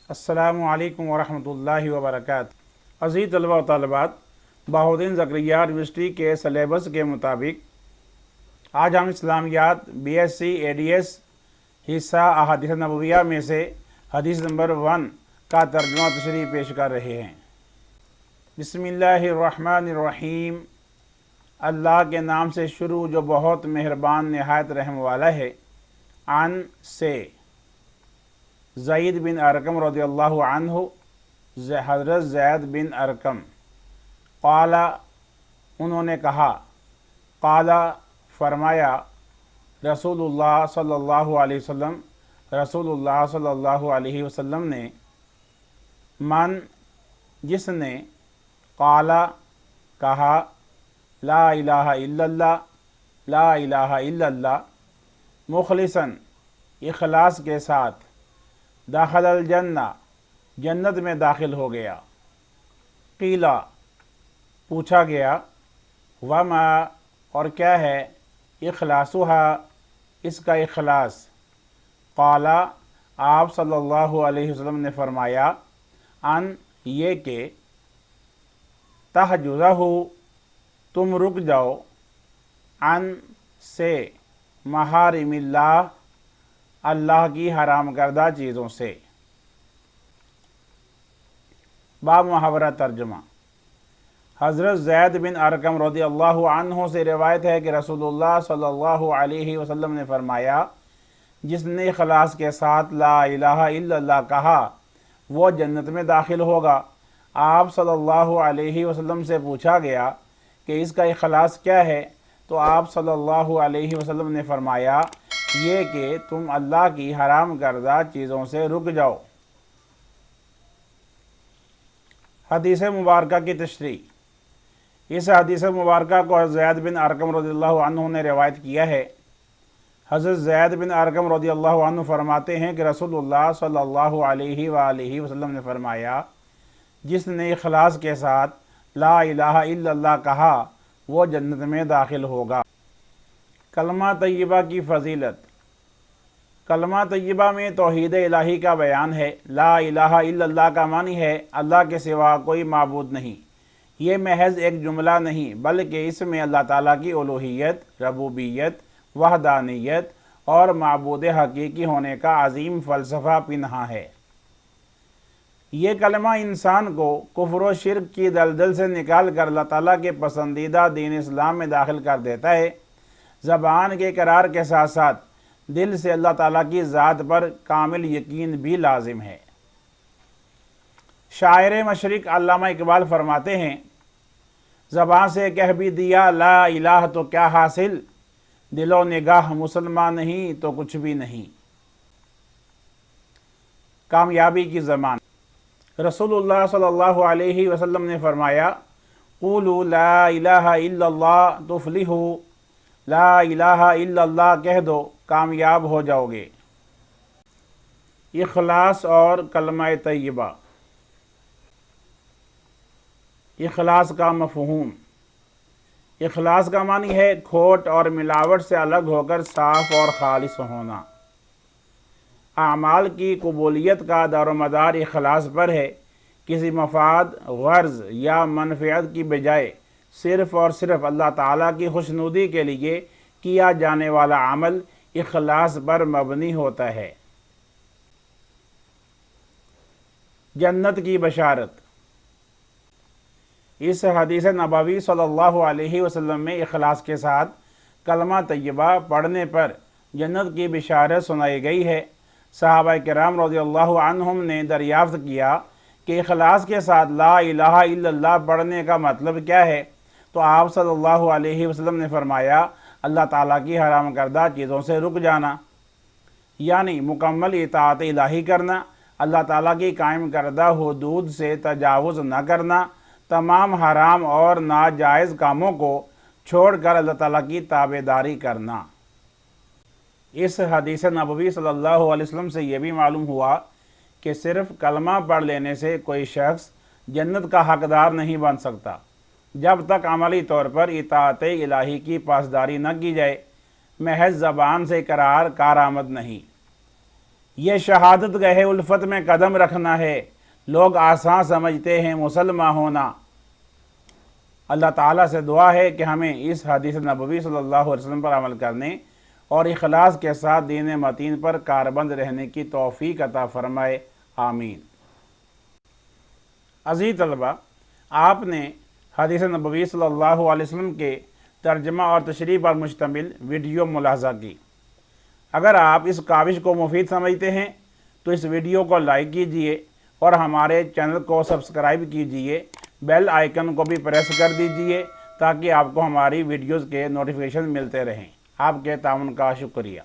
السلام علیکم ورحمۃ اللہ وبرکاتہ۔ عزیز طلبہ و طالبات، بہاؤالدین زکریا یونیورسٹی کے سلیبس کے مطابق آج ہم اسلامیات BSc ADS حصہ احادیث نبویہ میں سے حدیث نمبر 1 کا ترجمہ تشریح پیش کر رہے ہیں۔ بسم اللہ الرحمن الرحیم۔ اللہ کے نام سے شروع جو بہت مہربان نہایت رحم والا ہے۔ عن سے زید بن ارقم رضی اللہ عنہ، حضرت زید بن ارقم، قال انہوں نے کہا، قال فرمایا، رسول اللہ صلی اللہ علیہ وسلم، رسول اللہ صلی اللہ علیہ وسلم نے، من جس نے، قال کہا، لا الہ الا اللہ، لا الہ الا اللہ، مخلصاً اخلاص کے ساتھ، داخل الجنہ جنت میں داخل ہو گیا۔ قیلا پوچھا گیا، وما اور کیا ہے، اخلاصھا اس کا اخلاص۔ قال آپ صلی اللہ علیہ وسلم نے فرمایا، ان یہ کہ تحجزہ تم رک جاؤ، ان سے محارم اللہ اللہ کی حرام کردہ چیزوں سے۔ باب محاورہ ترجمہ۔ حضرت زید بن ارقم رضی اللہ عنہ سے روایت ہے کہ رسول اللہ صلی اللہ علیہ وسلم نے فرمایا، جس نے اخلاص کے ساتھ لا الہ الا اللہ کہا وہ جنت میں داخل ہوگا۔ آپ صلی اللہ علیہ وسلم سے پوچھا گیا کہ اس کا اخلاص کیا ہے، تو آپ صلی اللہ علیہ وسلم نے فرمایا، یہ کہ تم اللہ کی حرام کردہ چیزوں سے رک جاؤ۔ حدیث مبارکہ کی تشریح۔ اس حدیث مبارکہ کو حضرت زید بن ارقم رضی اللہ عنہ نے روایت کیا ہے۔ حضرت زید بن ارقم رضی اللہ عنہ فرماتے ہیں کہ رسول اللہ صلی اللہ علیہ وآلہ وسلم نے فرمایا، جس نے اخلاص کے ساتھ لا الہ الا اللہ کہا وہ جنت میں داخل ہوگا۔ کلمہ طیبہ کی فضیلت۔ کلمہ طیبہ میں توحید الہی کا بیان ہے۔ لا الہ الا اللہ کا معنی ہے اللہ کے سوا کوئی معبود نہیں۔ یہ محض ایک جملہ نہیں بلکہ اس میں اللہ تعالیٰ کی الوہیت، ربوبیت، وحدانیت اور معبود حقیقی ہونے کا عظیم فلسفہ پنہاں ہے۔ یہ کلمہ انسان کو کفر و شرک کی دلدل سے نکال کر اللہ تعالیٰ کے پسندیدہ دین اسلام میں داخل کر دیتا ہے۔ زبان کے اقرار کے ساتھ ساتھ دل سے اللہ تعالیٰ کی ذات پر کامل یقین بھی لازم ہے۔ شاعر مشرق علامہ اقبال فرماتے ہیں، زبان سے کہہ بھی دیا لا الہ تو کیا حاصل، دل و نگاہ مسلمان نہیں تو کچھ بھی نہیں۔ کامیابی کی زمان۔ رسول اللہ صلی اللہ علیہ وسلم نے فرمایا، قولوا لا الہ الا اللہ تفلحوا، لا الہ الا اللہ کہہ دو کامیاب ہو جاؤ گے۔ اخلاص اور کلمہ طیبہ۔ اخلاص کا مفہوم۔ اخلاص کا معنی ہے کھوٹ اور ملاوٹ سے الگ ہو کر صاف اور خالص ہونا۔ اعمال کی قبولیت کا دار و مدار اخلاص پر ہے۔ کسی مفاد، غرض یا منفعت کی بجائے صرف اور صرف اللہ تعالیٰ کی خوشنودی کے لیے کیا جانے والا عمل اخلاص پر مبنی ہوتا ہے۔ جنت کی بشارت۔ اس حدیث نبوی صلی اللہ علیہ وسلم میں اخلاص کے ساتھ کلمہ طیبہ پڑھنے پر جنت کی بشارت سنائی گئی ہے۔ صحابہ کرام رضی اللہ عنہم نے دریافت کیا کہ اخلاص کے ساتھ لا الہ الا اللہ پڑھنے کا مطلب کیا ہے، تو آپ صلی اللہ علیہ وسلم نے فرمایا، اللہ تعالیٰ کی حرام کردہ چیزوں سے رک جانا، یعنی مکمل اطاعت الہی کرنا، اللہ تعالیٰ کی قائم کردہ حدود سے تجاوز نہ کرنا، تمام حرام اور ناجائز کاموں کو چھوڑ کر اللہ تعالیٰ کی تابعداری کرنا۔ اس حدیث نبوی صلی اللہ علیہ وسلم سے یہ بھی معلوم ہوا کہ صرف کلمہ پڑھ لینے سے کوئی شخص جنت کا حقدار نہیں بن سکتا جب تک عملی طور پر اطاعت الہی کی پاسداری نہ کی جائے۔ محض زبان سے اقرار کارآمد نہیں۔ یہ شہادت گاہ الفت میں قدم رکھنا ہے، لوگ آسان سمجھتے ہیں مسلمان ہونا۔ اللہ تعالیٰ سے دعا ہے کہ ہمیں اس حدیث نبوی صلی اللہ علیہ وسلم پر عمل کرنے اور اخلاص کے ساتھ دین متین پر کاربند رہنے کی توفیق عطا فرمائے، آمین۔ عزیز طلبہ، آپ نے حدیث نبوی صلی اللہ علیہ وسلم کے ترجمہ اور تشریح پر مشتمل ویڈیو ملاحظہ کی۔ اگر آپ اس کاوش کو مفید سمجھتے ہیں تو اس ویڈیو کو لائک کیجئے اور ہمارے چینل کو سبسکرائب کیجئے، بیل آئیکن کو بھی پریس کر دیجئے تاکہ آپ کو ہماری ویڈیوز کے نوٹیفیکیشن ملتے رہیں۔ آپ کے تعاون کا شکریہ۔